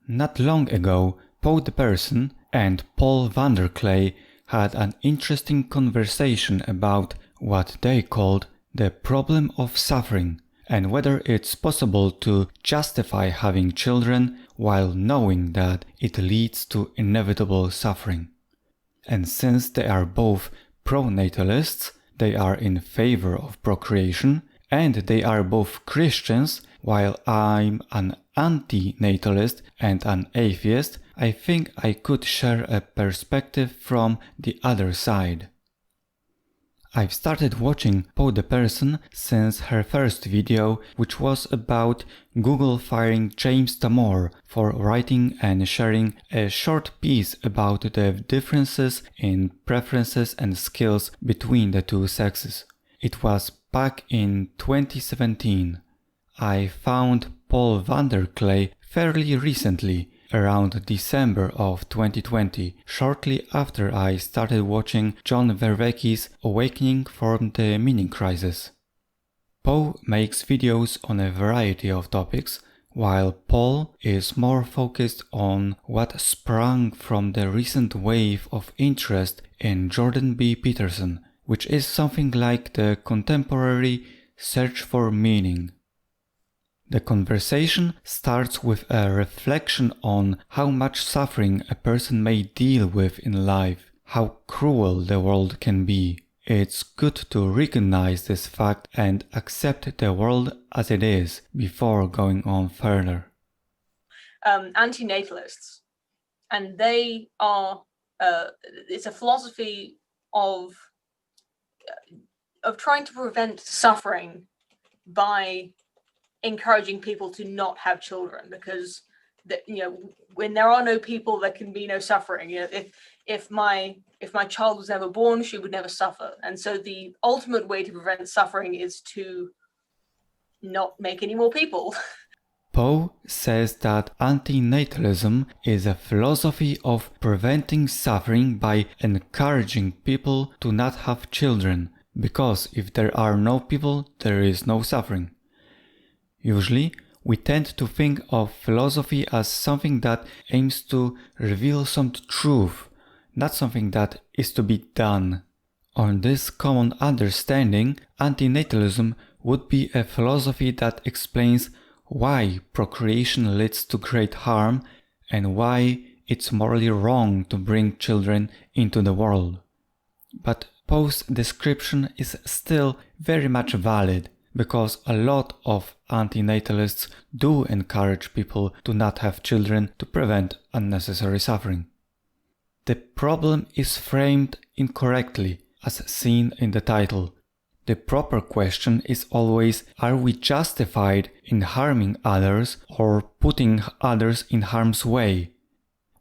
Not long ago, Po the person and Paul VanderKlay had an interesting conversation about what they called the problem of suffering and whether it's possible to justify having children while knowing that it leads to inevitable suffering. And since they are both pro-natalists, they are in favor of procreation, and they are both Christians, while I'm an anti-natalist and an atheist, I think I could share a perspective from the other side. I've started watching Po the person since her first video, which was about Google firing James Damore for writing and sharing a short piece about the differences in preferences and skills between the two sexes. It was back in 2017. I found Paul VanderKlay fairly recently, around December of 2020, shortly after I started watching John Vervaeke's Awakening from the Meaning Crisis. Po makes videos on a variety of topics, while Paul is more focused on what sprang from the recent wave of interest in Jordan B. Peterson, which is something like the contemporary search for meaning. The conversation starts with a reflection on how much suffering a person may deal with in life, how cruel the world can be. It's good to recognize this fact and accept the world as it is before going on further. Antinatalists, and they are, it's a philosophy of trying to prevent suffering by encouraging people to not have children, because when there are no people, there can be no suffering. If my child was never born, she would never suffer. And so the ultimate way to prevent suffering is to not make any more people. Po says that antinatalism is a philosophy of preventing suffering by encouraging people to not have children, because if there are no people, there is no suffering. Usually, we tend to think of philosophy as something that aims to reveal some truth, not something that is to be done. On this common understanding, antinatalism would be a philosophy that explains why procreation leads to great harm and why it's morally wrong to bring children into the world. But Poe's description is still very much valid, because a lot of antinatalists do encourage people to not have children to prevent unnecessary suffering. The problem is framed incorrectly, as seen in the title. The proper question is always, are we justified in harming others or putting others in harm's way?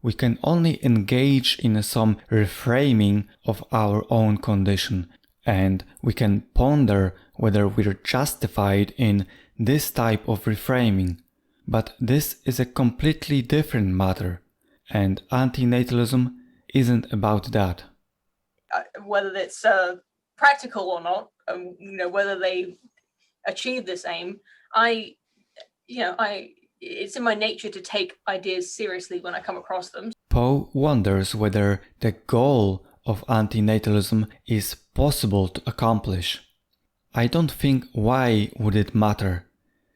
We can only engage in some reframing of our own condition, and we can ponder whether we're justified in this type of reframing. But this is a completely different matter, and antinatalism isn't about that. Whether it's practical or not, whether they achieve this aim, it's in my nature to take ideas seriously when I come across them. Po wonders whether the goal of antinatalism is possible to accomplish. I don't think why would it matter.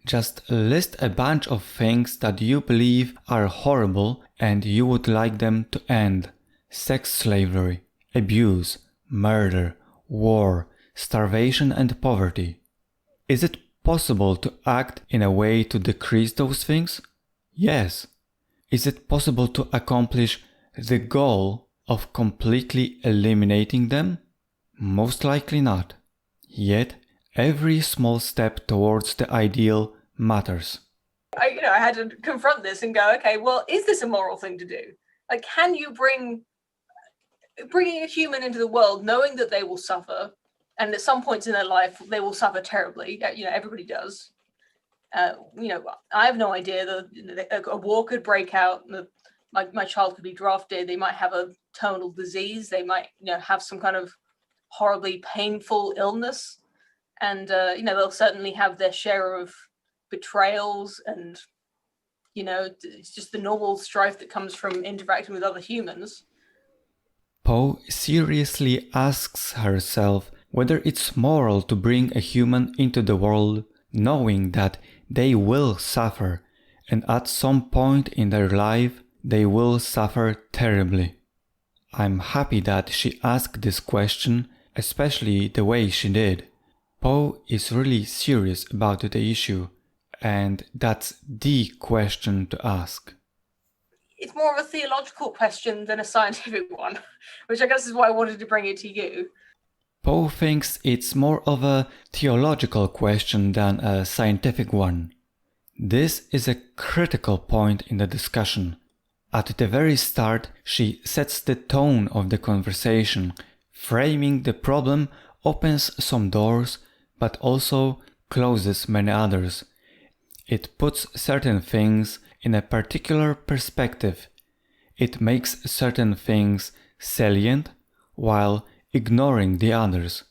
Just list a bunch of things that you believe are horrible and you would like them to end. Sex slavery, abuse, murder, war, starvation and poverty. Is it possible to act in a way to decrease those things? Yes. Is it possible to accomplish the goal of completely eliminating them? Most likely not. Yet, every small step towards the ideal matters. I had to confront this and go, okay, well, is this a moral thing to do? Like, can you bringing a human into the world knowing that they will suffer, and at some points in their life they will suffer terribly? Everybody does. I have no idea that a war could break out. My child could be drafted. They might have a terminal disease. They might, have some kind of horribly painful illness, and they'll certainly have their share of betrayals and it's just the normal strife that comes from interacting with other humans. Po seriously asks herself whether it's moral to bring a human into the world knowing that they will suffer, and at some point in their life they will suffer terribly. I'm happy that she asked this question, especially the way she did. Po is really serious about the issue, and that's the question to ask. It's more of a theological question than a scientific one, which I guess is why I wanted to bring it to you. Po thinks it's more of a theological question than a scientific one. This is a critical point in the discussion. At the very start, she sets the tone of the conversation. Framing the problem opens some doors, but also closes many others. It puts certain things in a particular perspective. It makes certain things salient while ignoring the others.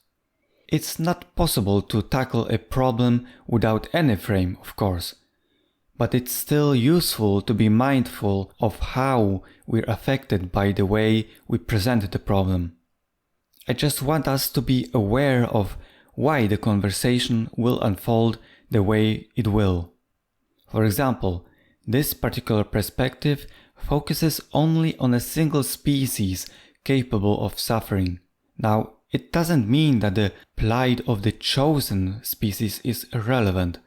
It's not possible to tackle a problem without any frame, of course, but it's still useful to be mindful of how we're affected by the way we present the problem. I just want us to be aware of why the conversation will unfold the way it will. For example, this particular perspective focuses only on a single species capable of suffering. Now, it doesn't mean that the plight of the chosen species is irrelevant,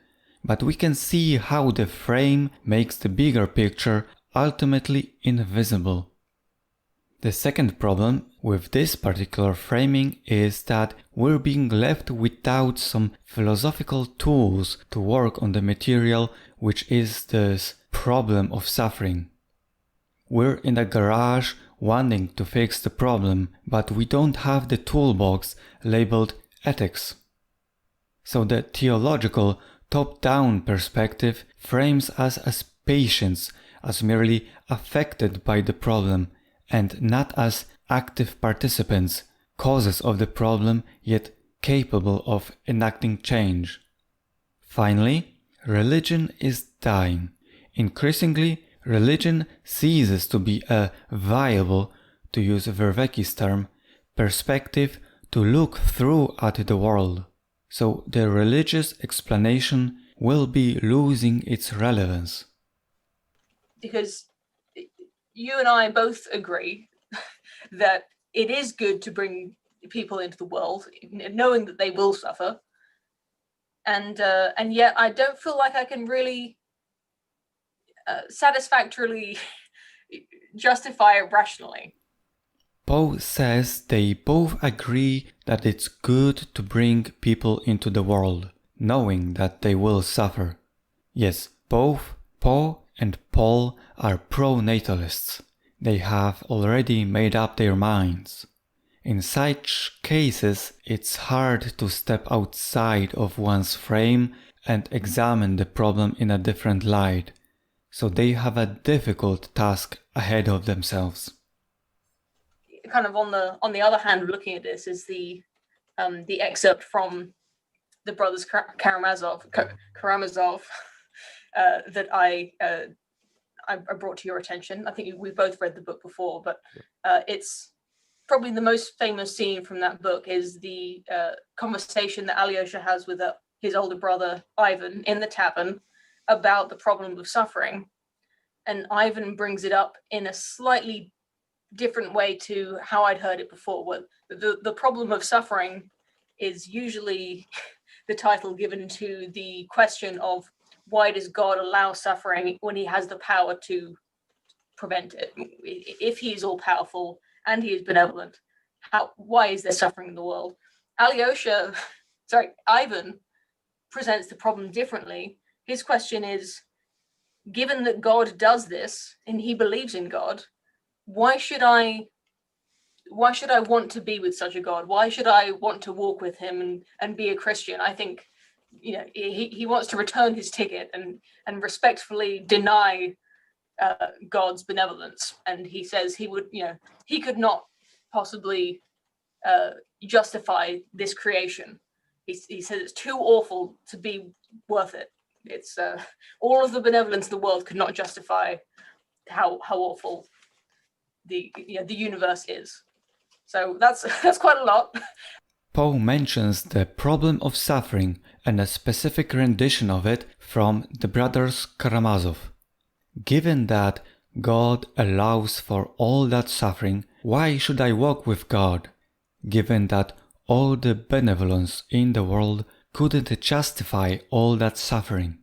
but we can see how the frame makes the bigger picture ultimately invisible. The second problem with this particular framing is that we're being left without some philosophical tools to work on the material which is this problem of suffering. We're in a garage wanting to fix the problem, but we don't have the toolbox labeled ethics. So the theological top-down perspective frames us as patients, as merely affected by the problem, and not as active participants, causes of the problem, yet capable of enacting change. Finally, religion is dying. Increasingly, religion ceases to be a viable, to use Verweki's term, perspective to look through at the world. So the religious explanation will be losing its relevance. Because you and I both agree that it is good to bring people into the world, knowing that they will suffer. And yet I don't feel like I can really satisfactorily justify it rationally. Po says they both agree that it's good to bring people into the world, knowing that they will suffer. Yes, both Po and Paul are pro-natalists. They have already made up their minds. In such cases, it's hard to step outside of one's frame and examine the problem in a different light, so they have a difficult task ahead of themselves. Kind of on the other hand, looking at this is the excerpt from the Brothers Karamazov that I brought to your attention. I think we both read the book before, but it's probably the most famous scene from that book is the conversation that Alyosha has with his older brother Ivan in the tavern about the problem of suffering, and Ivan brings it up in a slightly different way to how I'd heard it before. Where the problem of suffering is usually the title given to the question of why does God allow suffering when he has the power to prevent it? If he is all powerful and he is benevolent, why is there suffering in the world? Ivan presents the problem differently. His question is, given that God does this and he believes in God, why should I want to be with such a God? Why should I want to walk with him and be a Christian? I think, he wants to return his ticket and respectfully deny God's benevolence. And he says he could not possibly justify this creation. He says it's too awful to be worth it. It's all of the benevolence of the world could not justify how awful the universe is. So that's quite a lot. Po mentions the problem of suffering and a specific rendition of it from the Brothers Karamazov. Given that God allows for all that suffering, why should I walk with God? Given that all the benevolence in the world couldn't justify all that suffering.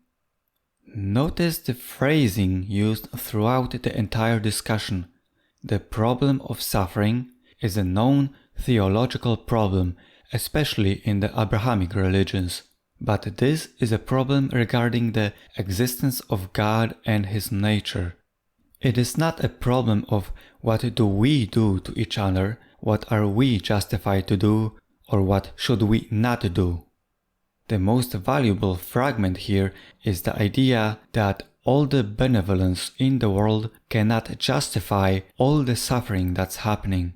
Notice the phrasing used throughout the entire discussion. The problem of suffering is a known theological problem, especially in the Abrahamic religions. But this is a problem regarding the existence of God and His nature. It is not a problem of what do we do to each other, what are we justified to do, or what should we not do. The most valuable fragment here is the idea that all the benevolence in the world cannot justify all the suffering that's happening.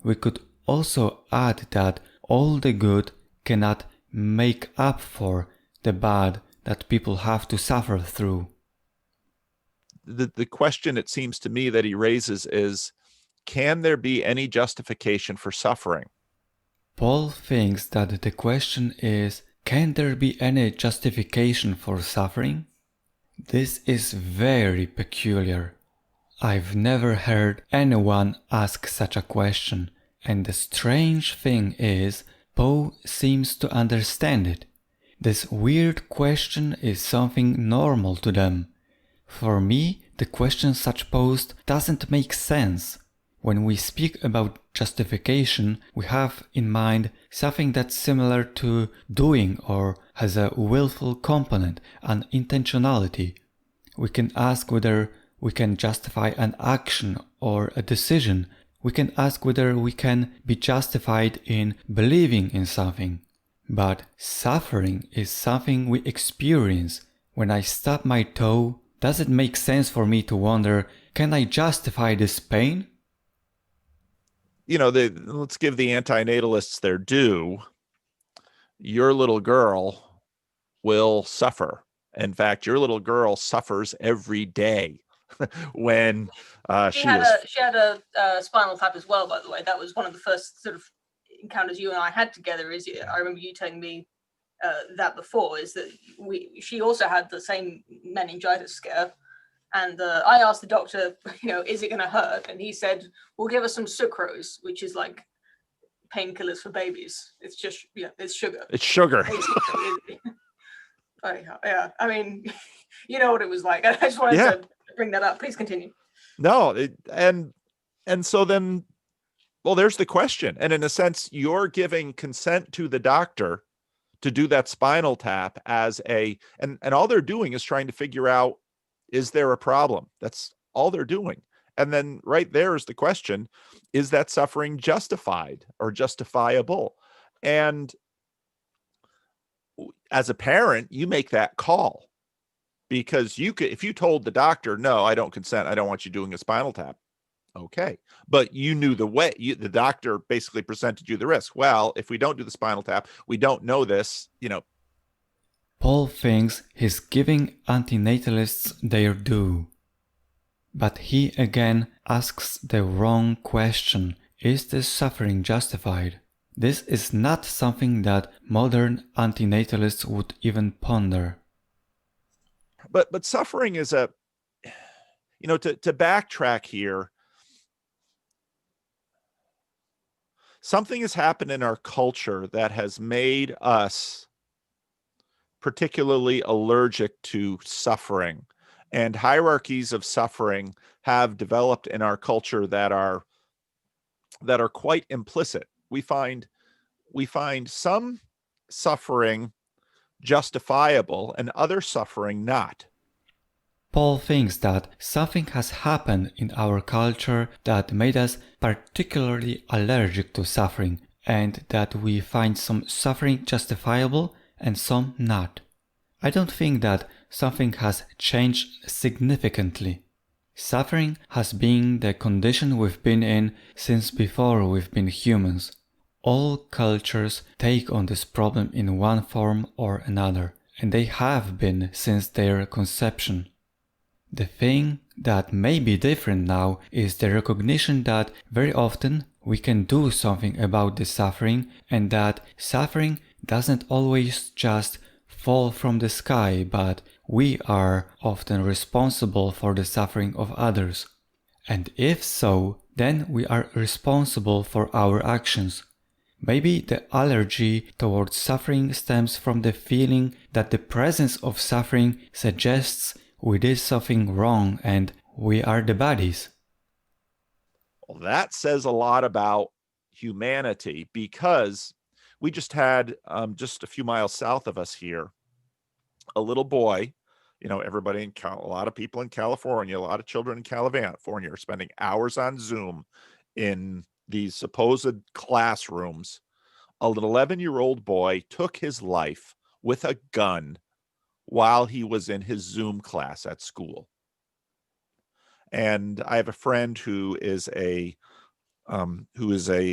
We could also add that all the good cannot make up for the bad that people have to suffer through. The question, it seems to me, that he raises is, can there be any justification for suffering? Paul thinks that the question is, can there be any justification for suffering? This is very peculiar. I've never heard anyone ask such a question, and the strange thing is, Poe seems to understand it. This weird question is something normal to them. For me, the question such posed doesn't make sense. When we speak about justification, we have in mind something that's similar to doing or has a willful component, an intentionality. We can ask whether we can justify an action or a decision. We can ask whether we can be justified in believing in something. But suffering is something we experience. When I stub my toe, does it make sense for me to wonder, can I justify this pain? Let's give the antinatalists their due. Your little girl will suffer. In fact, your little girl suffers every day when she had a spinal tap as well, by the way. That was one of the first sort of encounters you and I had together. I remember you telling me that before, is that she also had the same meningitis scare. And I asked the doctor, is it going to hurt? And he said, we'll give her some sucrose, which is like painkillers for babies. It's just, it's sugar. It's sugar. Yeah. I mean, you know what it was like. I just wanted to bring that up. Please continue. No. And so then, well, there's the question. And in a sense, you're giving consent to the doctor to do that spinal tap and all they're doing is trying to figure out, is there a problem? That's all they're doing. And then right there is the question, is that suffering justified or justifiable? And as a parent, you make that call, because if you told the doctor, no, I don't consent, I don't want you doing a spinal tap. Okay. But you knew the way, the doctor basically presented you the risk. Well, if we don't do the spinal tap, we don't know this, Paul thinks he's giving antinatalists their due. But he again asks the wrong question. Is this suffering justified? This is not something that modern antinatalists would even ponder. But suffering is to backtrack here, something has happened in our culture that has made us particularly allergic to suffering, and hierarchies of suffering have developed in our culture that are quite implicit. We find some suffering justifiable and other suffering not. Paul thinks that something has happened in our culture that made us particularly allergic to suffering, and that we find some suffering justifiable and some not. I don't think that something has changed significantly. Suffering has been the condition we've been in since before we've been humans. All cultures take on this problem in one form or another, and they have been since their conception. The thing that may be different now is the recognition that very often we can do something about the suffering, and that suffering doesn't always just fall from the sky, but we are often responsible for the suffering of others. And if so, then we are responsible for our actions. Maybe the allergy towards suffering stems from the feeling that the presence of suffering suggests we did something wrong and we are the baddies. Well, that says a lot about humanity, because we just had, just a few miles south of us here, a little boy. You know, everybody in a lot of people in California, a lot of children in California are spending hours on Zoom in these supposed classrooms. An 11-year-old boy took his life with a gun while he was in his Zoom class at school. And I have a friend who is a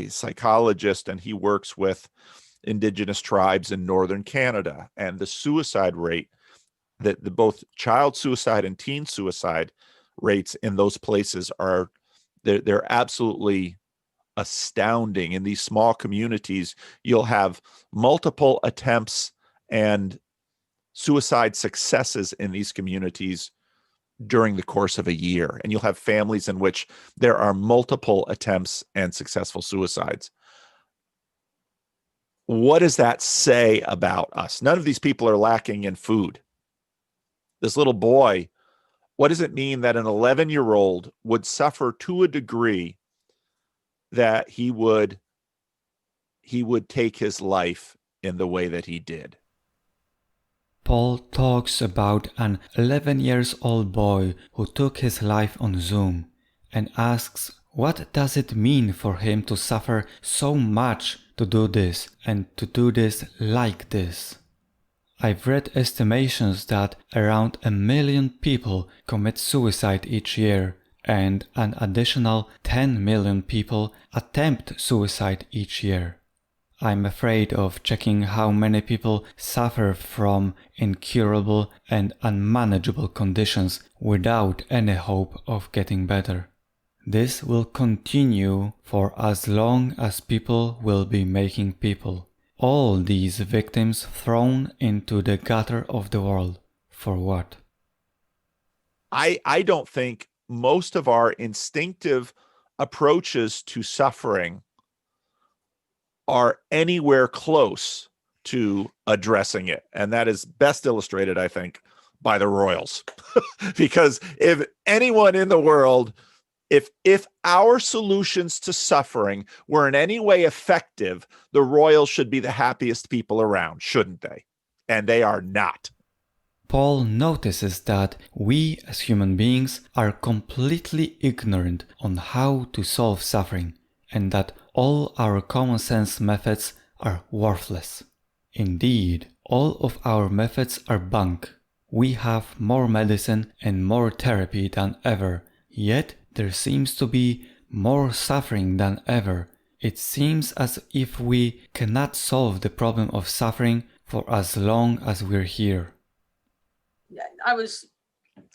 psychologist, and he works with indigenous tribes in northern Canada. And the suicide rate, that the both child suicide and teen suicide rates in those places are, they're absolutely astounding. In these small communities, you'll have multiple attempts and suicide successes in these communities during the course of a year. And you'll have families in which there are multiple attempts and successful suicides. What does that say about us? None of these people are lacking in food. This little boy, what does it mean that an 11-year-old would suffer to a degree that he would take his life in the way that he did? Paul talks about an 11-year-old boy who took his life on Zoom and asks what does it mean for him to suffer so much to do this and to do this like this. I've read estimations that around 1 million people commit suicide each year, and an additional 10 million people attempt suicide each year. I'm afraid of checking how many people suffer from incurable and unmanageable conditions without any hope of getting better. This will continue for as long as people will be making people. All these victims thrown into the gutter of the world. For what? I don't think most of our instinctive approaches to suffering are anywhere close to addressing it. And that is best illustrated, I think, by the royals. Because if anyone in the world, if our solutions to suffering were in any way effective, the royals should be the happiest people around, shouldn't they? And they are not. Paul notices that we as human beings are completely ignorant on how to solve suffering, and that all our common sense methods are worthless. Indeed, all of our methods are bunk. We have more medicine and more therapy than ever, yet there seems to be more suffering than ever. It seems as if we cannot solve the problem of suffering for as long as we're here. I was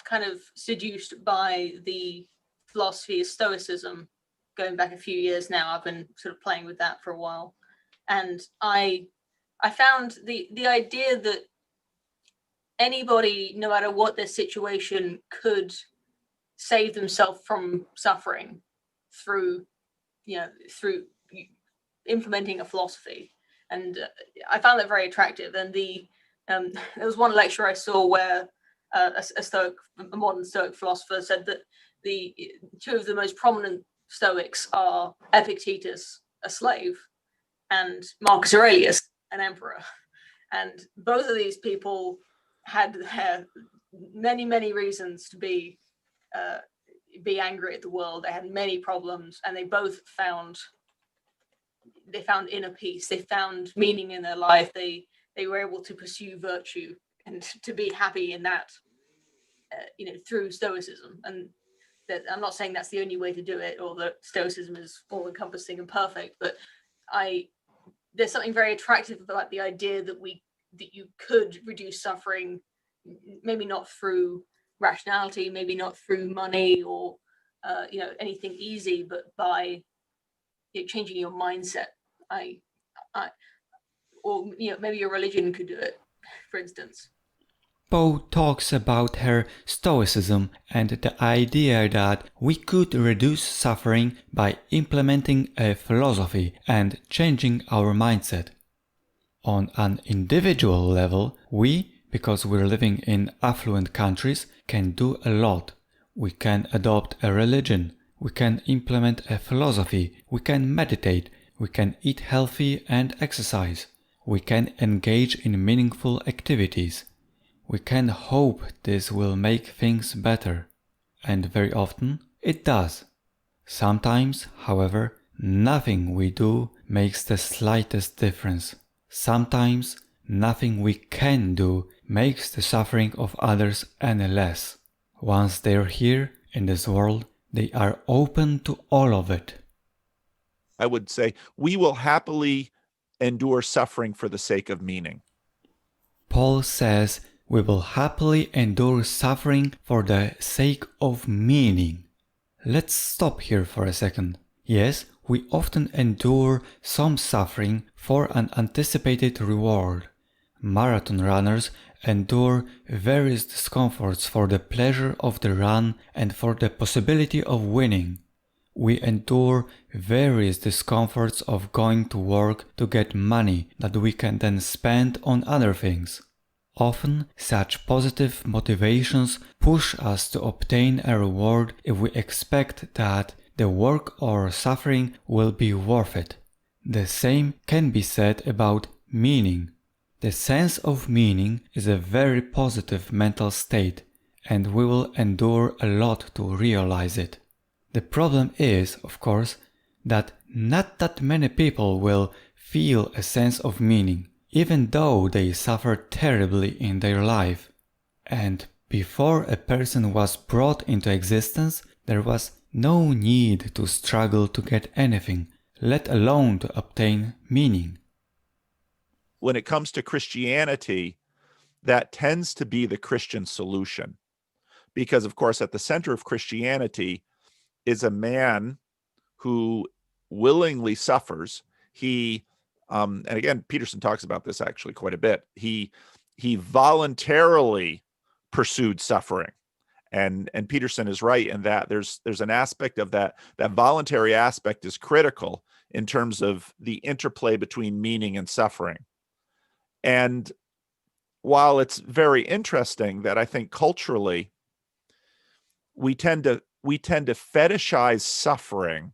kind of seduced by the philosophy of Stoicism going back a few years now. I've been sort of playing with that for a while. And I found the idea that anybody, no matter what their situation, could save themselves from suffering through implementing a philosophy. And I found that very attractive. And there was one lecture I saw where a modern Stoic philosopher said that the two of the most prominent Stoics are Epictetus, a slave, and Marcus Aurelius, an emperor. And both of these people had many, many reasons to be angry at the world. They had many problems, and they both found inner peace. They found meaning in their life. They were able to pursue virtue and to be happy in that, through Stoicism. And that, I'm not saying that's the only way to do it, or that Stoicism is all-encompassing and perfect, but there's something very attractive about the idea that we that you could reduce suffering, maybe not through rationality, maybe not through money or anything easy, but by changing your mindset. Or maybe your religion could do it, for instance. Po talks about her stoicism and the idea that we could reduce suffering by implementing a philosophy and changing our mindset. On an individual level, we, because we're living in affluent countries, can do a lot. We can adopt a religion, we can implement a philosophy, we can meditate, we can eat healthy and exercise, we can engage in meaningful activities. We can hope this will make things better, and very often it does. Sometimes, however, nothing we do makes the slightest difference. Sometimes, nothing we can do makes the suffering of others any less. Once they're here in this world, they are open to all of it. I would say we will happily endure suffering for the sake of meaning. Paul says we will happily endure suffering for the sake of meaning. Let's stop here for a second. Yes, we often endure some suffering for an anticipated reward. Marathon runners endure various discomforts for the pleasure of the run and for the possibility of winning. We endure various discomforts of going to work to get money that we can then spend on other things. Often, such positive motivations push us to obtain a reward if we expect that the work or suffering will be worth it. The same can be said about meaning. The sense of meaning is a very positive mental state, and we will endure a lot to realize it. The problem is, of course, that not that many people will feel a sense of meaning, even though they suffer terribly in their life. And before a person was brought into existence, there was no need to struggle to get anything, let alone to obtain meaning. When it comes to Christianity, that tends to be the Christian solution. Because, of course, at the center of Christianity is a man who willingly suffers. He, and again, Peterson talks about this actually quite a bit. He voluntarily pursued suffering. And Peterson is right in that there's an aspect of that voluntary aspect is critical in terms of the interplay between meaning and suffering. And while it's very interesting that I think culturally we tend to fetishize suffering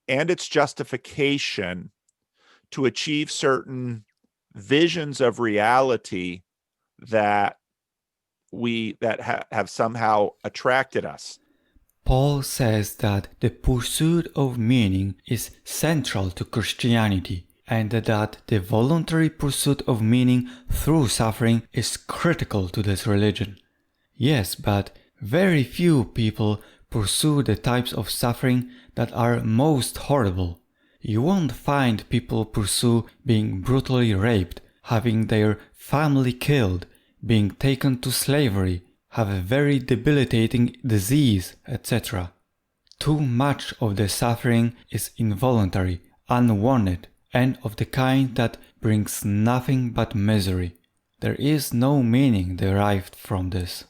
and its justification to achieve certain visions of reality that have somehow attracted us. Paul says that the pursuit of meaning is central to Christianity, and that the voluntary pursuit of meaning through suffering is critical to this religion. Yes, but very few people pursue the types of suffering that are most horrible. You won't find people pursue being brutally raped, having their family killed, being taken to slavery, have a very debilitating disease, etc. Too much of the suffering is involuntary, unwanted, and of the kind that brings nothing but misery. There is no meaning derived from this.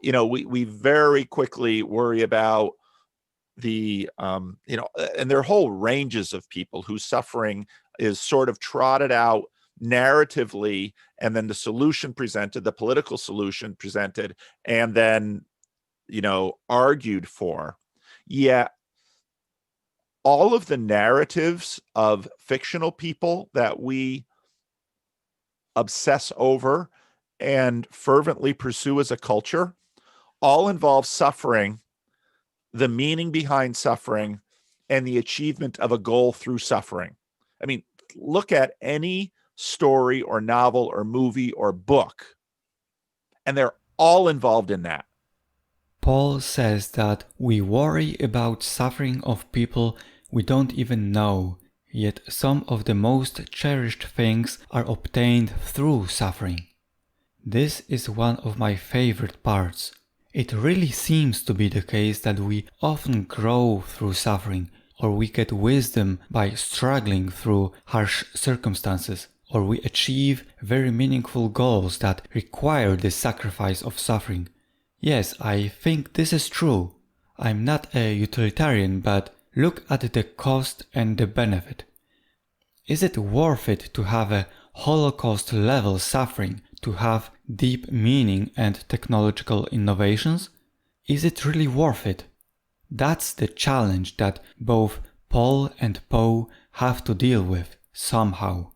You know, we very quickly worry about the, and there are whole ranges of people whose suffering is sort of trotted out narratively, and then the solution presented, the political solution presented, and then, argued for. Yet, all of the narratives of fictional people that we obsess over and fervently pursue as a culture all involve suffering, the meaning behind suffering, and the achievement of a goal through suffering. I mean, look at any story or novel or movie or book, and they're all involved in that. Paul says that we worry about suffering of people we don't even know, Yet some of the most cherished things are obtained through suffering. This is one of my favorite parts. It really seems to be the case that we often grow through suffering, or we get wisdom by struggling through harsh circumstances, or we achieve very meaningful goals that require the sacrifice of suffering. Yes, I think this is true. I'm not a utilitarian, but look at the cost and the benefit. Is it worth it to have a Holocaust-level suffering, to have deep meaning and technological innovations? Is it really worth it? That's the challenge that both Paul and Poe have to deal with, somehow.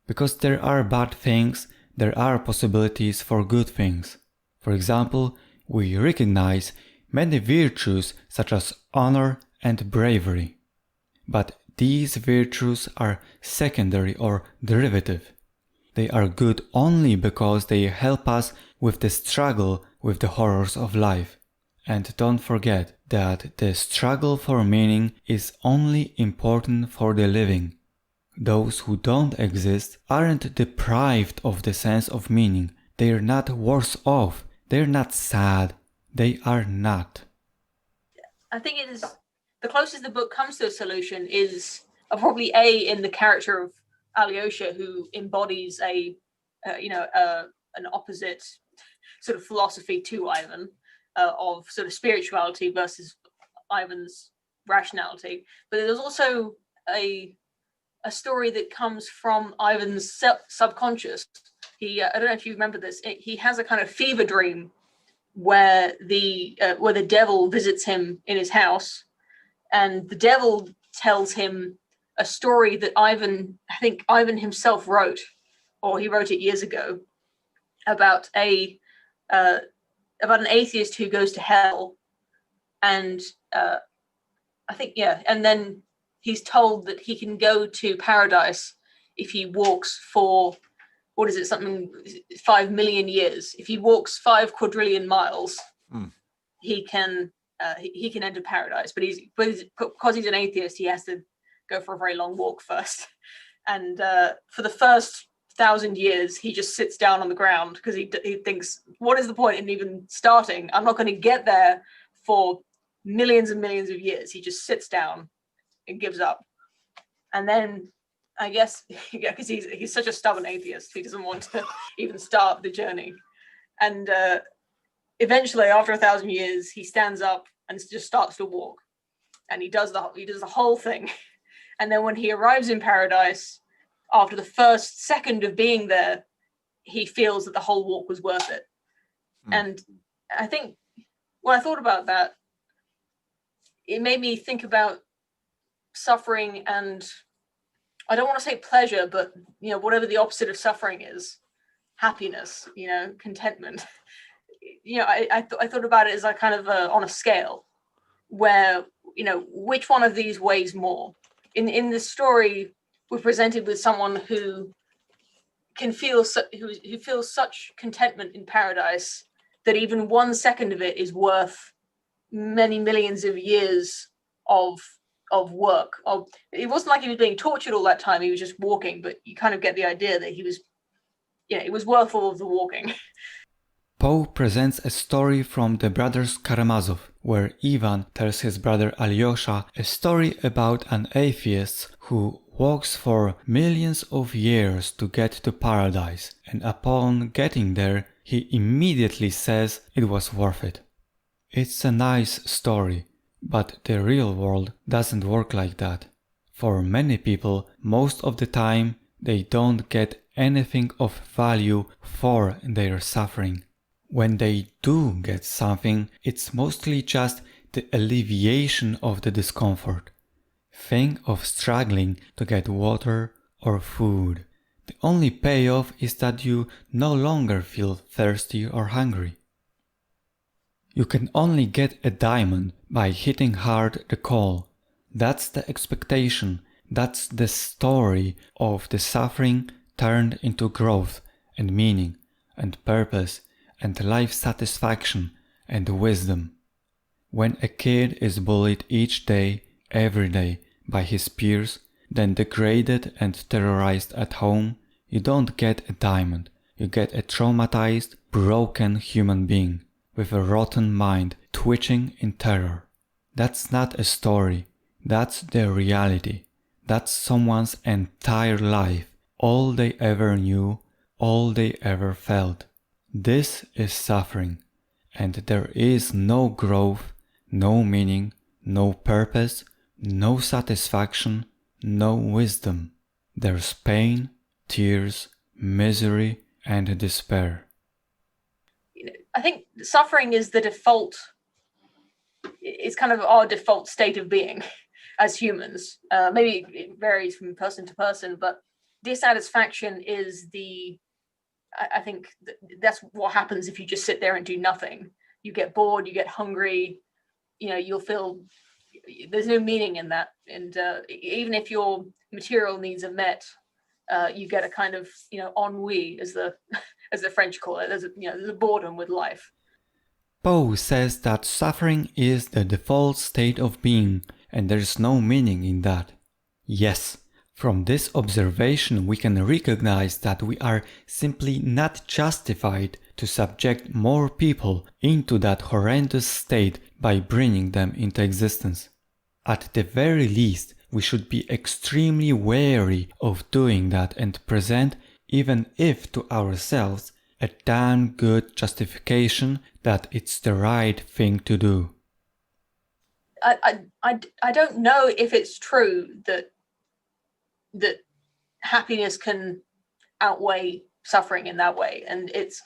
Because there are bad things, there are possibilities for good things. For example, we recognize many virtues such as honor and bravery. But these virtues are secondary or derivative. They are good only because they help us with the struggle with the horrors of life. And don't forget that the struggle for meaning is only important for the living. Those who don't exist aren't deprived of the sense of meaning. They're not worse off. They're not sad. They are not. I think it is the closest the book comes to a solution is probably in the character of Alyosha, who embodies an opposite sort of philosophy to Ivan, of sort of spirituality versus Ivan's rationality. But there's also a story that comes from Ivan's subconscious. I don't know if you remember this. He has a kind of fever dream where the devil visits him in his house, and the devil tells him a story that I think Ivan himself wrote, or he wrote it years ago, about an atheist who goes to hell, and and then he's told that he can go to paradise if he walks for 5 million years. If he walks 5 quadrillion miles, he can enter paradise. But because he's an atheist, he has to go for a very long walk first. And for the first 1,000 years, he just sits down on the ground because he thinks, what is the point in even starting? I'm not going to get there for millions and millions of years. He just sits down and gives up. And then I guess, because he's such a stubborn atheist, he doesn't want to even start the journey. And eventually, after 1,000 years, he stands up and just starts to walk. And he does the whole thing. And then when he arrives in paradise, after the first second of being there, he feels that the whole walk was worth it. And I think when I thought about that, it made me think about suffering and, I don't want to say pleasure, but whatever the opposite of suffering is, happiness, contentment. I thought about it as a kind of on a scale where, which one of these weighs more? In this story, we're presented with someone who can feel who feels such contentment in paradise that even 1 second of it is worth many millions of years of work. It wasn't like he was being tortured all that time. He was just walking, but you kind of get the idea that he was, it was worth all of the walking. Poe presents a story from the Brothers Karamazov, where Ivan tells his brother Alyosha a story about an atheist who walks for millions of years to get to paradise, and upon getting there, he immediately says it was worth it. It's a nice story, but the real world doesn't work like that. For many people, most of the time, they don't get anything of value for their suffering. When they do get something, it's mostly just the alleviation of the discomfort. Think of struggling to get water or food. The only payoff is that you no longer feel thirsty or hungry. You can only get a diamond by hitting hard the coal. That's the expectation. That's the story of the suffering turned into growth and meaning and purpose and life satisfaction and wisdom. When a kid is bullied each day, every day, by his peers, then degraded and terrorized at home, you don't get a diamond. You get a traumatized, broken human being with a rotten mind twitching in terror. That's not a story. That's the reality. That's someone's entire life, all they ever knew, all they ever felt. This is suffering, and there is no growth, no meaning, no purpose, no satisfaction, no wisdom. There's pain, tears, misery, and despair. I think suffering is the default, it's kind of our default state of being as humans. Maybe it varies from person to person, but dissatisfaction is I think that's what happens if you just sit there and do nothing. You get bored, you get hungry, you'll feel there's no meaning in that. And even if your material needs are met, you get a kind of, ennui, as the French call it. There's a boredom with life. Po says that suffering is the default state of being, and there's no meaning in that. Yes, from this observation we can recognize that we are simply not justified to subject more people into that horrendous state by bringing them into existence. At the very least, we should be extremely wary of doing that and present, even if to ourselves, a damn good justification that it's the right thing to do. I don't know if it's true that happiness can outweigh suffering in that way. And it's,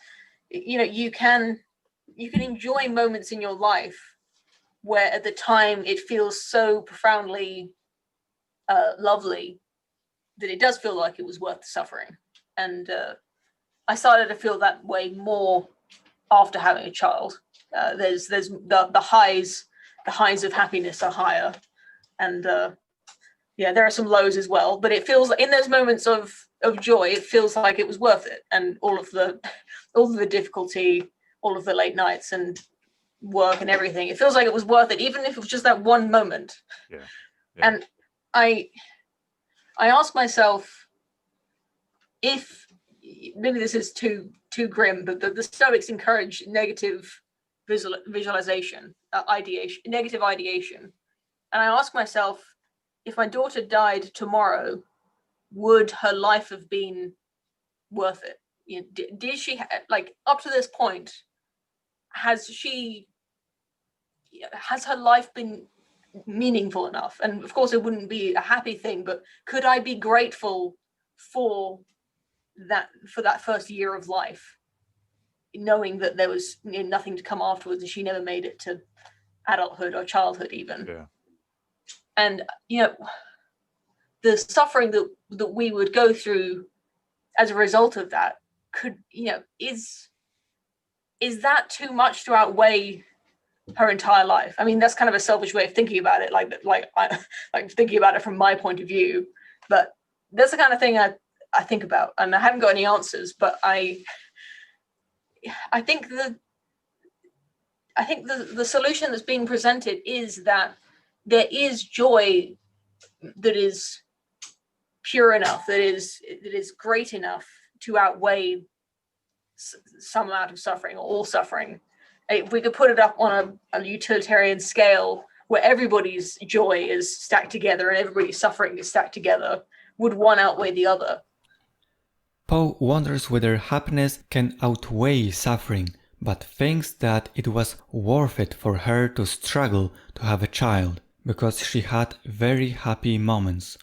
you can enjoy moments in your life where at the time it feels so profoundly lovely that it does feel like it was worth the suffering. And I started to feel that way more after having a child. There's the highs of happiness are higher, and there are some lows as well. But it feels like in those moments of joy, it feels like it was worth it, and all of the difficulty, all of the late nights and work and everything. It feels like it was worth it, even if it was just that one moment. Yeah. And I ask myself, if maybe this is too grim, but the Stoics encourage negative visualization, negative ideation. And I ask myself, if my daughter died tomorrow, would her life have been worth it? Did she, up to this point, has her life been meaningful enough? And of course it wouldn't be a happy thing, but could I be grateful for that first year of life, knowing that there was nothing to come afterwards and she never made it to adulthood or childhood even? Yeah. And the suffering that we would go through as a result of that could, is that too much to outweigh her entire life? I mean, that's kind of a selfish way of thinking about it, like thinking about it from my point of view, but that's the kind of thing I think about, and I haven't got any answers, but I think the solution that's being presented is that there is joy that is pure enough, that is great enough to outweigh some amount of suffering or all suffering. If we could put it up on a utilitarian scale where everybody's joy is stacked together and everybody's suffering is stacked together, would one outweigh the other? Po wonders whether happiness can outweigh suffering, but thinks that it was worth it for her to struggle to have a child, because she had very happy moments.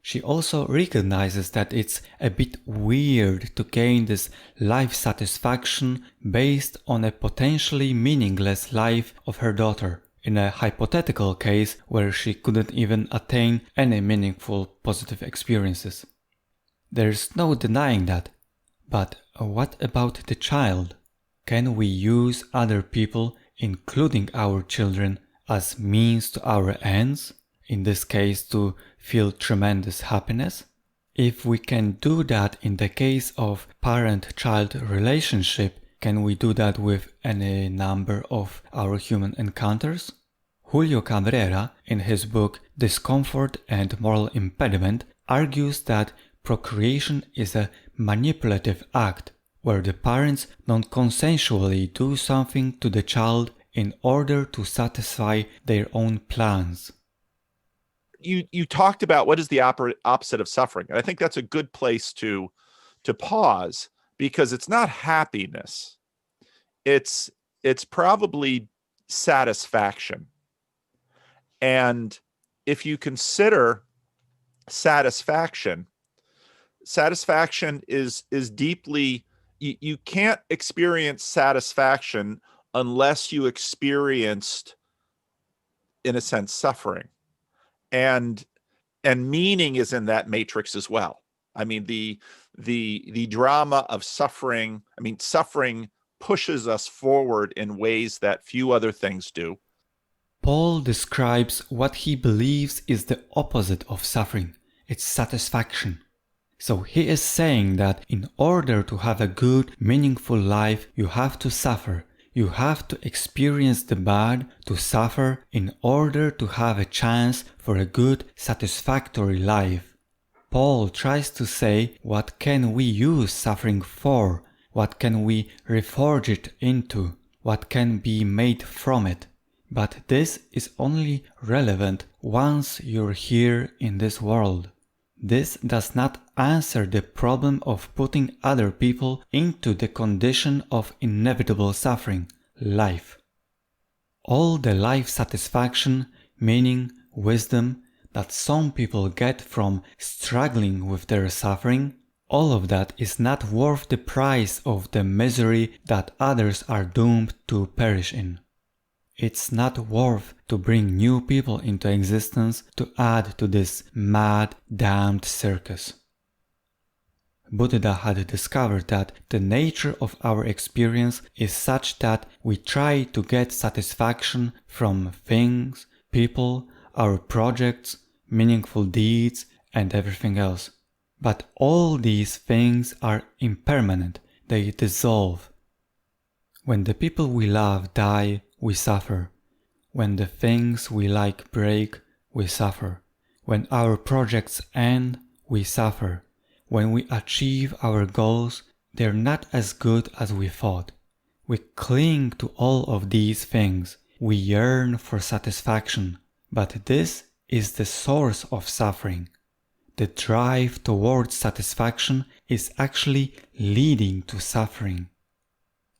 She also recognizes that it's a bit weird to gain this life satisfaction based on a potentially meaningless life of her daughter, in a hypothetical case where she couldn't even attain any meaningful positive experiences. There's no denying that. But what about the child? Can we use other people, including our children, as means to our ends? In this case, to feel tremendous happiness? If we can do that in the case of parent-child relationship, can we do that with any number of our human encounters? Julio Cabrera, in his book Discomfort and Moral Impediment, argues that procreation is a manipulative act where the parents non-consensually do something to the child in order to satisfy their own plans. You talked about what is the opposite of suffering. And I think that's a good place to pause, because it's not happiness. It's probably satisfaction. And if you consider satisfaction is deeply, you can't experience satisfaction unless you experienced, in a sense, suffering. And meaning is in that matrix as well. I mean, the drama of suffering, I mean, suffering pushes us forward in ways that few other things do. Paul describes what he believes is the opposite of suffering. It's satisfaction. So he is saying that in order to have a good, meaningful life, you have to suffer. You have to experience the bad, to suffer, in order to have a chance for a good, satisfactory life. Paul tries to say, what can we use suffering for? What can we reforge it into? What can be made from it? But this is only relevant once you're here in this world. This does not answer the problem of putting other people into the condition of inevitable suffering, life. All the life satisfaction, meaning, wisdom that some people get from struggling with their suffering, all of that is not worth the price of the misery that others are doomed to perish in. It's not worth to bring new people into existence to add to this mad, damned circus. Buddha had discovered that the nature of our experience is such that we try to get satisfaction from things, people, our projects, meaningful deeds, and everything else. But all these things are impermanent, they dissolve. When the people we love die, we suffer. When the things we like break, we suffer. When our projects end, we suffer. When we achieve our goals, they're not as good as we thought. We cling to all of these things. We yearn for satisfaction. But this is the source of suffering. The drive towards satisfaction is actually leading to suffering.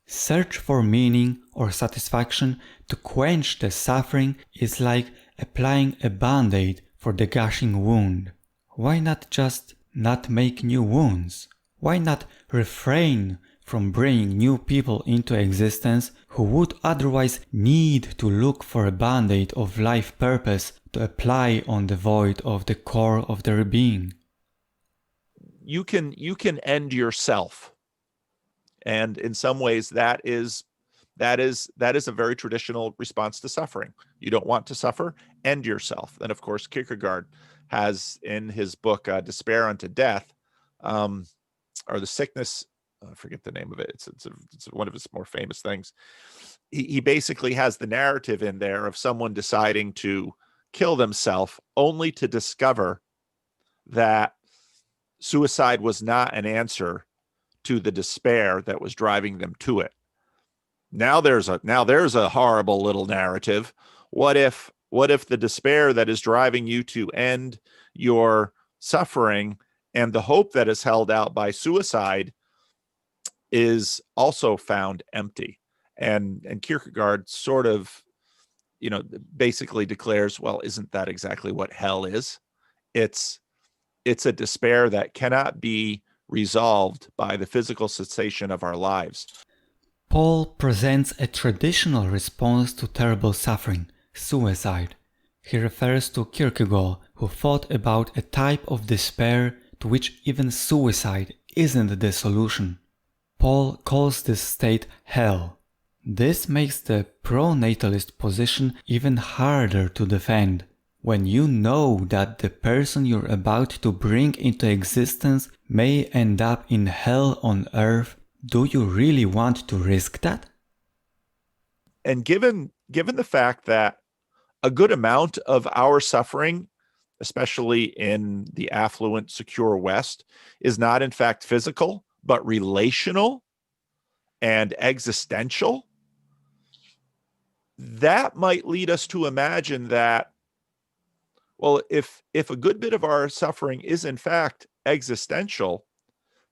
Search for meaning or satisfaction to quench the suffering is like applying a band-aid for the gushing wound. Why not just not make new wounds? Why not refrain from bringing new people into existence who would otherwise need to look for a band-aid of life purpose to apply on the void of the core of their being? You can end yourself. And in some ways that is a very traditional response to suffering. You don't want to suffer, end yourself. And of course, Kierkegaard has in his book, Despair Unto Death, or The Sickness, I forget the name of it. It's one of his more famous things. He basically has the narrative in there of someone deciding to kill themselves only to discover that suicide was not an answer to the despair that was driving them to it. Now there's a horrible little narrative. What if the despair that is driving you to end your suffering and the hope that is held out by suicide is also found empty? And Kierkegaard sort of, basically declares, well, isn't that exactly what hell is? It's a despair that cannot be resolved by the physical cessation of our lives. Paul presents a traditional response to terrible suffering, suicide. He refers to Kierkegaard, who thought about a type of despair to which even suicide isn't the solution. Paul calls this state hell. This makes the pro-natalist position even harder to defend. When you know that the person you're about to bring into existence may end up in hell on earth, do you really want to risk that? And given the fact that a good amount of our suffering, especially in the affluent, secure West, is not in fact physical, but relational and existential. That might lead us to imagine that, well, if a good bit of our suffering is in fact existential,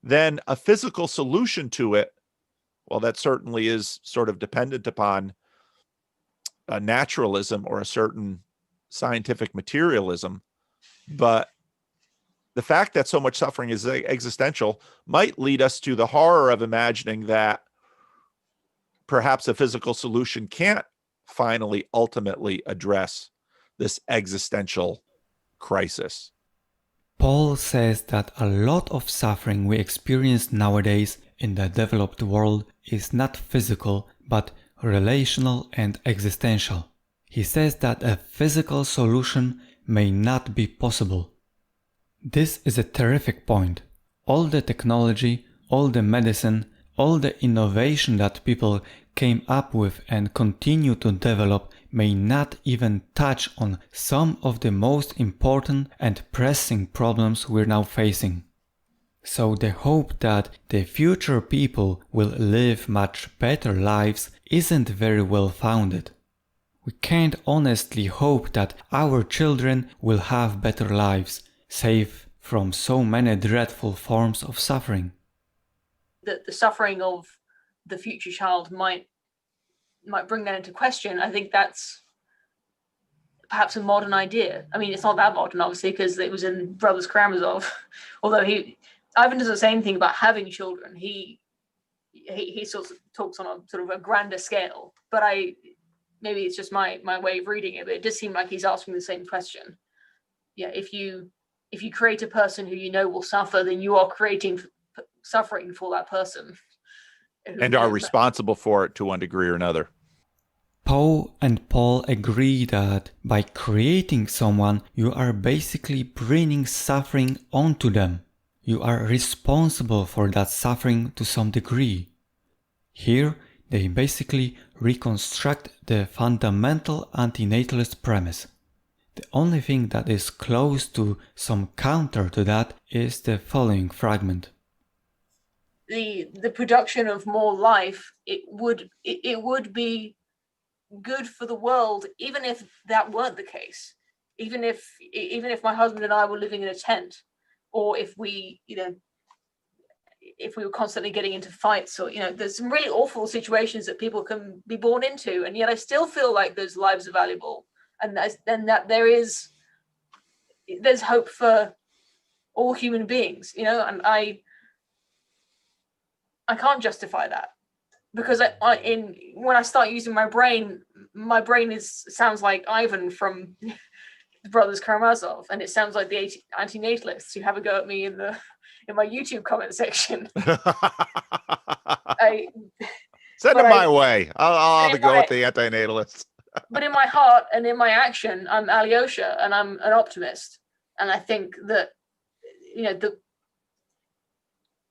then a physical solution to it, well, that certainly is sort of dependent upon a naturalism or a certain scientific materialism. But the fact that so much suffering is existential might lead us to the horror of imagining that perhaps a physical solution can't finally, ultimately address this existential crisis. Paul says that a lot of suffering we experience nowadays in the developed world is not physical, but relational and existential. He says that a physical solution may not be possible. This is a terrific point. All the technology, all the medicine, all the innovation that people came up with and continue to develop may not even touch on some of the most important and pressing problems we're now facing. So the hope that the future people will live much better lives isn't very well founded. We can't honestly hope that our children will have better lives, safe from so many dreadful forms of suffering. That the suffering of the future child might bring that into question. I think that's perhaps a modern idea. I mean, it's not that modern, obviously, because it was in Brothers Karamazov. Although Ivan doesn't say anything about having children. He sort of talks on a sort of a grander scale. But maybe it's just my way of reading it. But it does seem like he's asking the same question. Yeah, if you create a person who you know will suffer, then you are creating suffering for that person. And are responsible for it to one degree or another. Poe and Paul agree that by creating someone, you are basically bringing suffering onto them. You are responsible for that suffering to some degree. Here, they basically reconstruct the fundamental antinatalist premise. The only thing that is close to some counter to that is the following fragment. The production of more life, it would be good for the world, even if that weren't the case. Even if my husband and I were living in a tent, or if we were constantly getting into fights, or there's some really awful situations that people can be born into, and yet I still feel like those lives are valuable, and that there's hope for all human beings, and I can't justify that, because when I start using my brain sounds like Ivan from the Brothers Karamazov, and it sounds like the antinatalists who have a go at me in my YouTube comment section. Send them my way. I'll have a go at the antinatalists. But in my heart and in my action, I'm Alyosha, and I'm an optimist, and I think that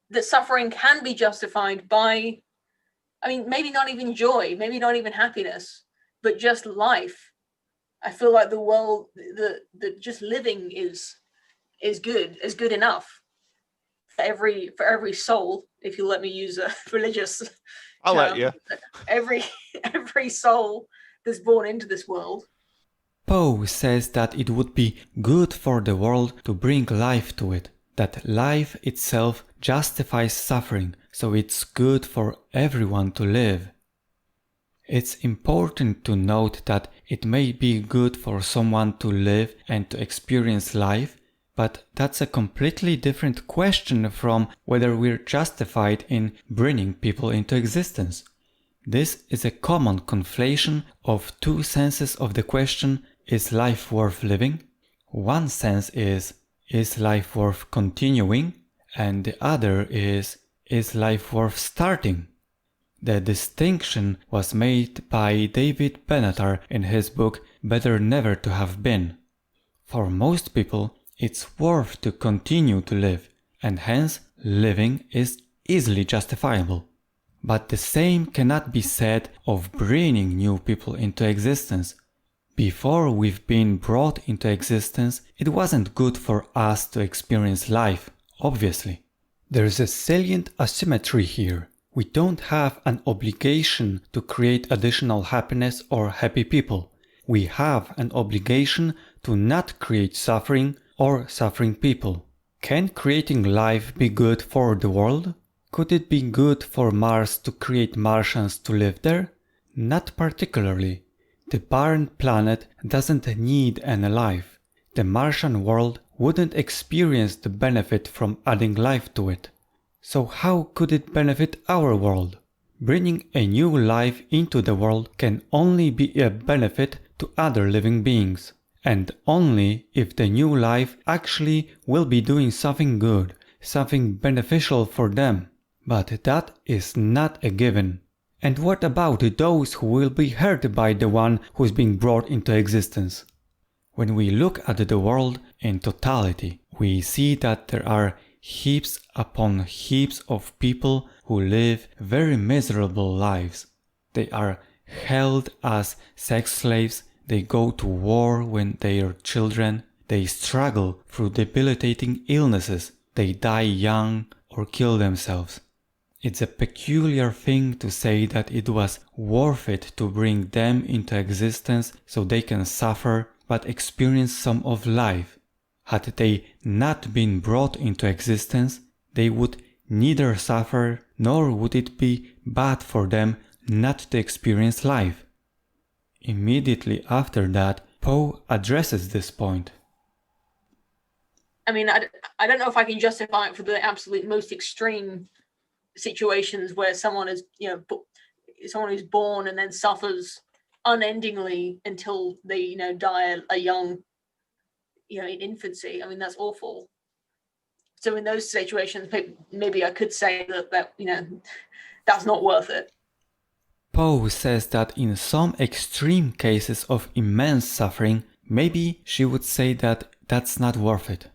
that suffering can be justified by, maybe not even joy, maybe not even happiness, but just life. I feel like the world, the just living is good enough for every soul. If you let me use a religious, I'll let you. Every soul that's born into this world. Poe says that it would be good for the world to bring life to it, that life itself justifies suffering, so it's good for everyone to live. It's important to note that it may be good for someone to live and to experience life, but that's a completely different question from whether we're justified in bringing people into existence. This is a common conflation of two senses of the question, is life worth living? One sense is life worth continuing? And the other is life worth starting? The distinction was made by David Benatar in his book Better Never to Have Been. For most people, it's worth to continue to live, and hence living is easily justifiable. But the same cannot be said of bringing new people into existence. Before we've been brought into existence, it wasn't good for us to experience life, obviously. There's a salient asymmetry here. We don't have an obligation to create additional happiness or happy people. We have an obligation to not create suffering or suffering people. Can creating life be good for the world? Could it be good for Mars to create Martians to live there? Not particularly. The barren planet doesn't need any life. The Martian world wouldn't experience the benefit from adding life to it. So how could it benefit our world? Bringing a new life into the world can only be a benefit to other living beings, and only if the new life actually will be doing something good, something beneficial for them. But that is not a given. And what about those who will be hurt by the one who is being brought into existence? When we look at the world in totality, we see that there are heaps upon heaps of people who live very miserable lives. They are held as sex slaves, they go to war when they are children, they struggle through debilitating illnesses, they die young or kill themselves. It's a peculiar thing to say that it was worth it to bring them into existence so they can suffer but experience some of life. Had they not been brought into existence, they would neither suffer nor would it be bad for them not to experience life. Immediately after that, Poe addresses this point. I mean, I don't know if I can justify it for the absolute most extreme situations where someone is, someone who's born and then suffers unendingly until they, die a young, in infancy. I mean, that's awful. So in those situations, maybe I could say that that's not worth it. Poe says that in some extreme cases of immense suffering, maybe she would say that that's not worth it.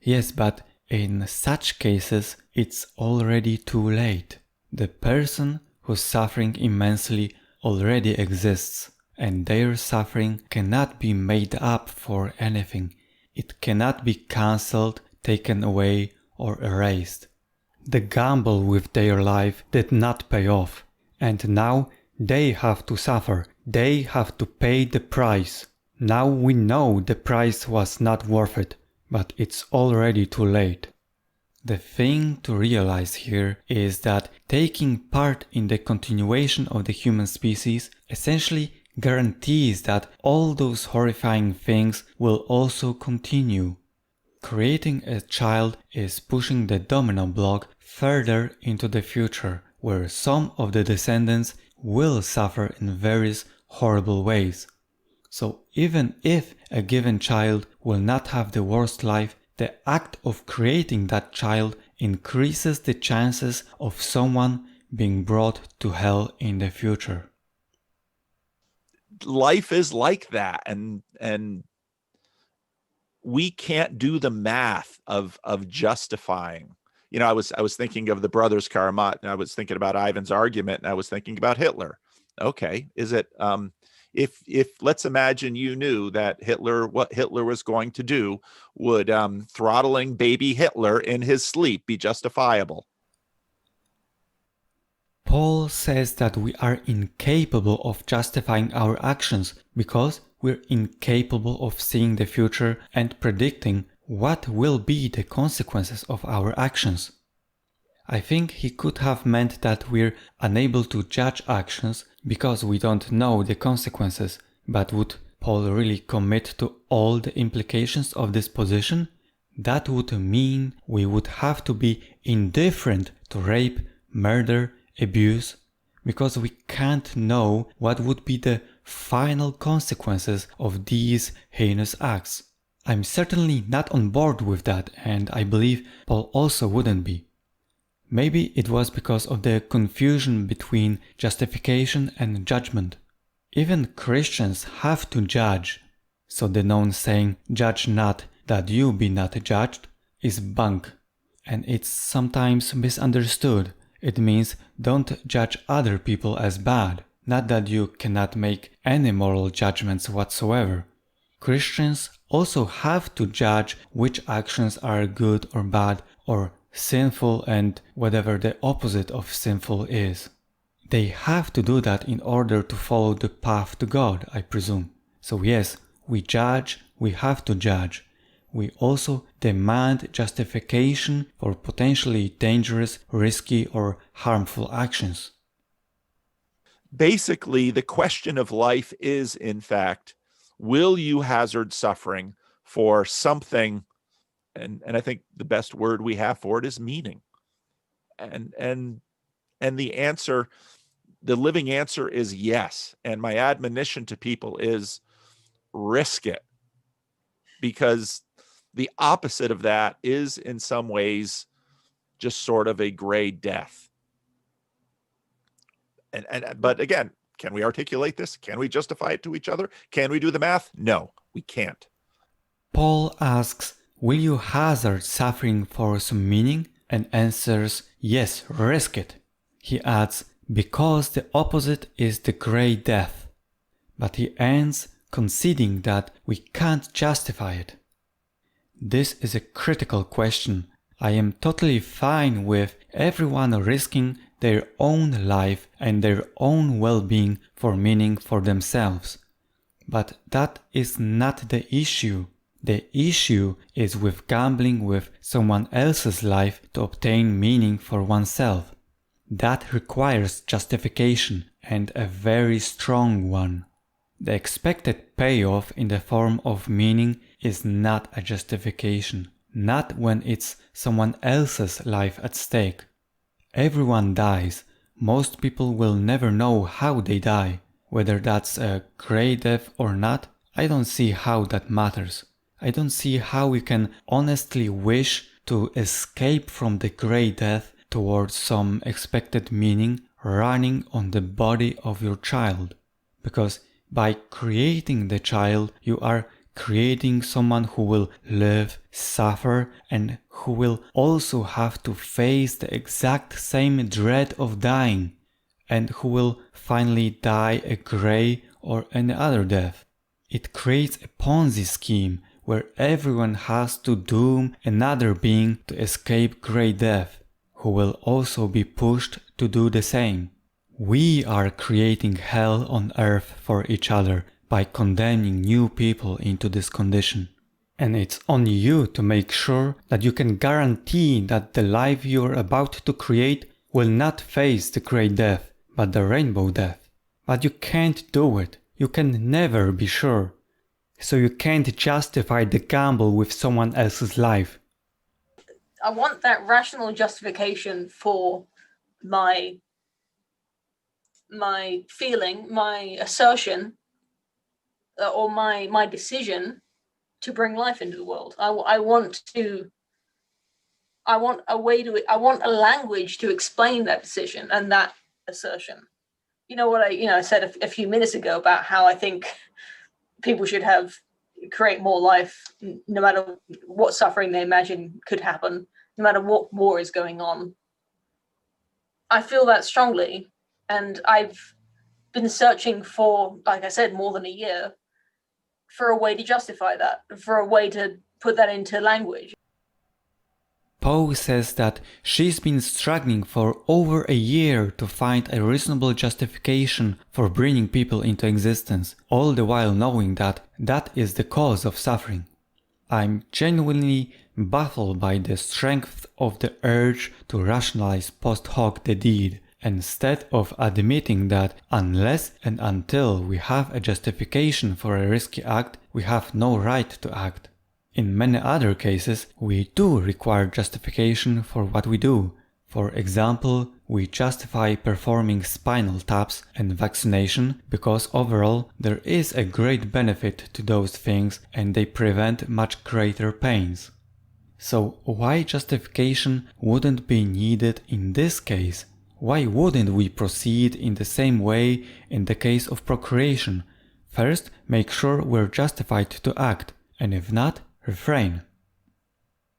Yes, but in such cases, it's already too late. The person who's suffering immensely already exists, and their suffering cannot be made up for anything. It cannot be cancelled, taken away, or erased. The gamble with their life did not pay off, and now they have to suffer. They have to pay the price. Now we know the price was not worth it, but it's already too late. The thing to realize here is that taking part in the continuation of the human species essentially guarantees that all those horrifying things will also continue. Creating a child is pushing the domino block further into the future, where some of the descendants will suffer in various horrible ways. So even if a given child will not have the worst life, the act of creating that child increases the chances of someone being brought to hell in the future. Life is like that, and we can't do the math of justifying. I was thinking of the Brothers Karamazov, and I was thinking about Ivan's argument, and I was thinking about Hitler. Okay, is it if let's imagine you knew that what Hitler was going to do, would throttling baby Hitler in his sleep be justifiable? Paul says that we are incapable of justifying our actions because we're incapable of seeing the future and predicting what will be the consequences of our actions. I think he could have meant that we're unable to judge actions because we don't know the consequences, but would Paul really commit to all the implications of this position? That would mean we would have to be indifferent to rape, murder, abuse, because we can't know what would be the final consequences of these heinous acts. I'm certainly not on board with that, and I believe Paul also wouldn't be. Maybe it was because of the confusion between justification and judgment. Even Christians have to judge, so the known saying, "Judge not, that you be not judged," is bunk, and it's sometimes misunderstood. It means don't judge other people as bad. Not that you cannot make any moral judgments whatsoever. Christians also have to judge which actions are good or bad or sinful and whatever the opposite of sinful is. They have to do that in order to follow the path to God, I presume. So yes, we judge, we have to judge. We also demand justification for potentially dangerous, risky, or harmful actions. Basically, the question of life is, in fact, will you hazard suffering for something? And I think the best word we have for it is meaning. And the answer, the living answer is yes. And my admonition to people is risk it. Because the opposite of that is in some ways just sort of a gray death. But again, can we articulate this? Can we justify it to each other? Can we do the math? No, we can't. Paul asks, will you hazard suffering for some meaning? And answers, yes, risk it. He adds, because the opposite is the gray death. But he ends conceding that we can't justify it. This is a critical question. I am totally fine with everyone risking their own life and their own well-being for meaning for themselves. But that is not the issue. The issue is with gambling with someone else's life to obtain meaning for oneself. That requires justification, and a very strong one. The expected payoff in the form of meaning is not a justification, not when it's someone else's life at stake. Everyone dies. Most people will never know how they die. Whether that's a grey death or not, I don't see how that matters. I don't see how we can honestly wish to escape from the grey death towards some expected meaning running on the body of your child. Because by creating the child, you are creating someone who will live, suffer, and who will also have to face the exact same dread of dying, and who will finally die a grey or any other death. It creates a Ponzi scheme where everyone has to doom another being to escape grey death, who will also be pushed to do the same. We are creating hell on earth for each other by condemning new people into this condition. And it's on you to make sure that you can guarantee that the life you're about to create will not face the grey death, but the rainbow death. But you can't do it. You can never be sure. So you can't justify the gamble with someone else's life. I want that rational justification for my feeling, my assertion, or my decision to bring life into the world. I want a language to explain that decision and that assertion. You know what I said a few minutes ago about how I think people should create more life, no matter what suffering they imagine could happen, no matter what war is going on. I feel that strongly, and I've been searching for, like I said, more than a year for a way to justify that, for a way to put that into language. Po says that she's been struggling for over a year to find a reasonable justification for bringing people into existence, all the while knowing that that is the cause of suffering. I'm genuinely baffled by the strength of the urge to rationalize post hoc the deed, instead of admitting that unless and until we have a justification for a risky act, we have no right to act. In many other cases, we do require justification for what we do. For example, we justify performing spinal taps and vaccination because overall there is a great benefit to those things and they prevent much greater pains. So why justification wouldn't be needed in this case? Why wouldn't we proceed in the same way in the case of procreation? First, make sure we're justified to act, and if not, refrain.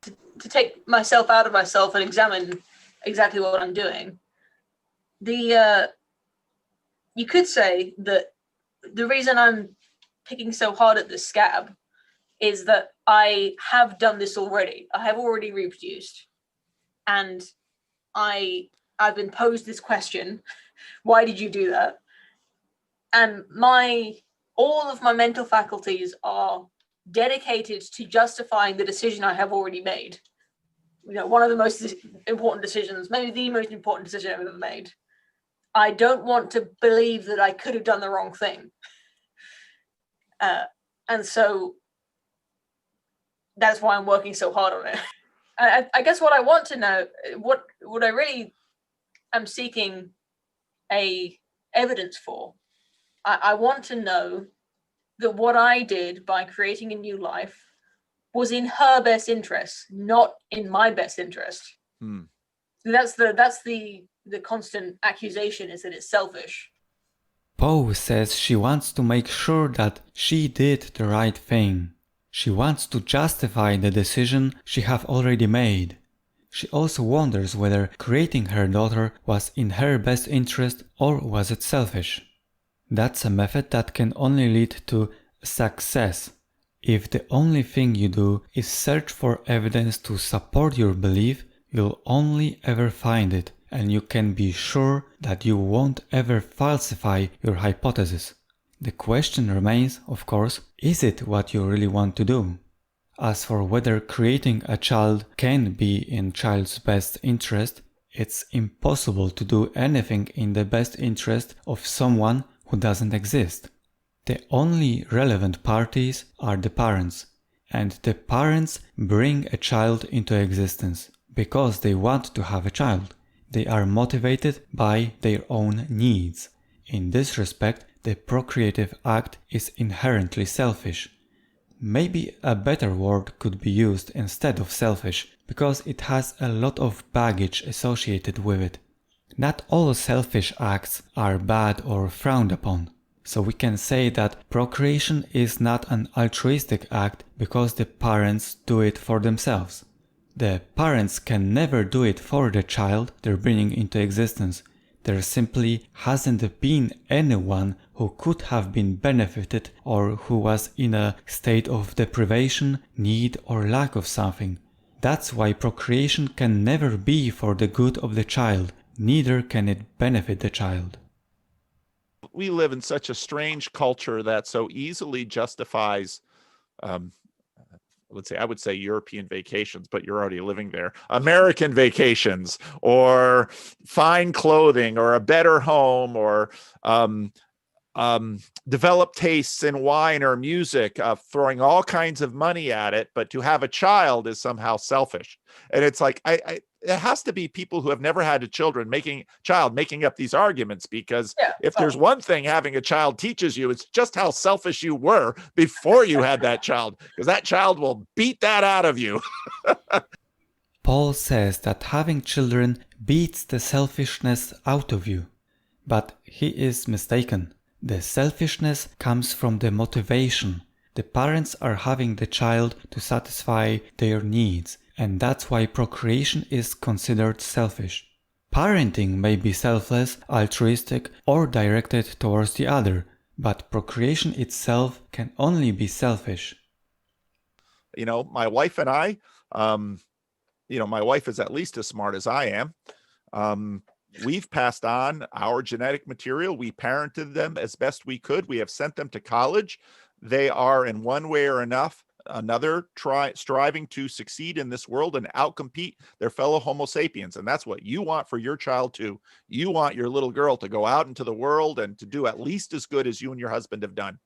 To take myself out of myself and examine exactly what I'm doing. you could say that the reason I'm picking so hard at this scab is that I have done this already. I have already reproduced, and I've been posed this question: why did you do that? And all of my mental faculties are dedicated to justifying the decision I have already made. One of the most important decisions, maybe the most important decision I've ever made. I don't want to believe that I could have done the wrong thing. And so that's why I'm working so hard on it. I guess what I want to know, what I really am seeking evidence for, I want to know that what I did by creating a new life was in her best interest, not in my best interest. That's the constant accusation, is that it's selfish. Po says she wants to make sure that she did the right thing. She wants to justify the decision she have already made. She also wonders whether creating her daughter was in her best interest or was it selfish. That's a method that can only lead to success. If the only thing you do is search for evidence to support your belief, you'll only ever find it, and you can be sure that you won't ever falsify your hypothesis. The question remains, of course, is it what you really want to do? As for whether creating a child can be in child's best interest, it's impossible to do anything in the best interest of someone who doesn't exist. The only relevant parties are the parents, and the parents bring a child into existence because they want to have a child. They are motivated by their own needs. In this respect, the procreative act is inherently selfish. Maybe a better word could be used instead of selfish, because it has a lot of baggage associated with it. Not all selfish acts are bad or frowned upon. So we can say that procreation is not an altruistic act because the parents do it for themselves. The parents can never do it for the child they're bringing into existence. There simply hasn't been anyone who could have been benefited or who was in a state of deprivation, need or lack of something. That's why procreation can never be for the good of the child, neither can it benefit the child. We live in such a strange culture that so easily justifies, I would say European vacations, but you're already living there. American vacations, or fine clothing, or a better home, or developed tastes in wine or music, throwing all kinds of money at it. But to have a child is somehow selfish. And it's like, it has to be people who have never had a child making up these arguments, because if there's one thing having a child teaches you, it's just how selfish you were before you had that child, because that child will beat that out of you. Paul says that having children beats the selfishness out of you, but he is mistaken. The selfishness comes from the motivation. The parents are having the child to satisfy their needs, and that's why procreation is considered selfish. Parenting may be selfless, altruistic, or directed towards the other, but procreation itself can only be selfish. My wife and I, my wife is at least as smart as I am. We've passed on our genetic material. We parented them as best we could. We have sent them to college. They are in one way or another striving to succeed in this world and outcompete their fellow Homo sapiens. And that's what you want for your child too. You want your little girl to go out into the world and to do at least as good as you and your husband have done.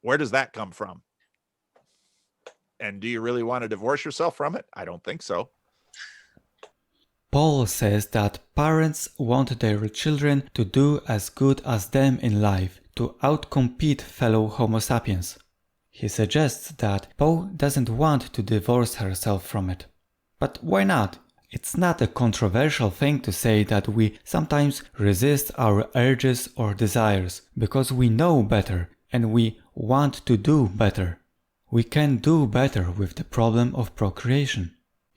Where does that come from? And do you really want to divorce yourself from it? I don't think so. Paul says that parents want their children to do as good as them in life, to outcompete fellow Homo sapiens. He suggests that Po doesn't want to divorce herself from it. But why not? It's not a controversial thing to say that we sometimes resist our urges or desires because we know better and we want to do better. We can do better with the problem of procreation.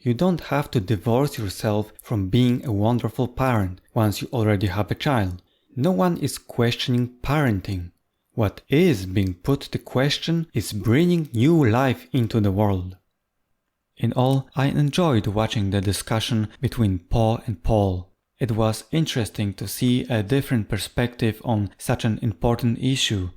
You don't have to divorce yourself from being a wonderful parent once you already have a child. No one is questioning parenting. What is being put to question is bringing new life into the world. In all, I enjoyed watching the discussion between Po and Paul. It was interesting to see a different perspective on such an important issue.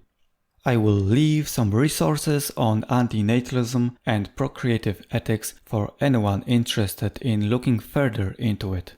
I will leave some resources on antinatalism and procreative ethics for anyone interested in looking further into it.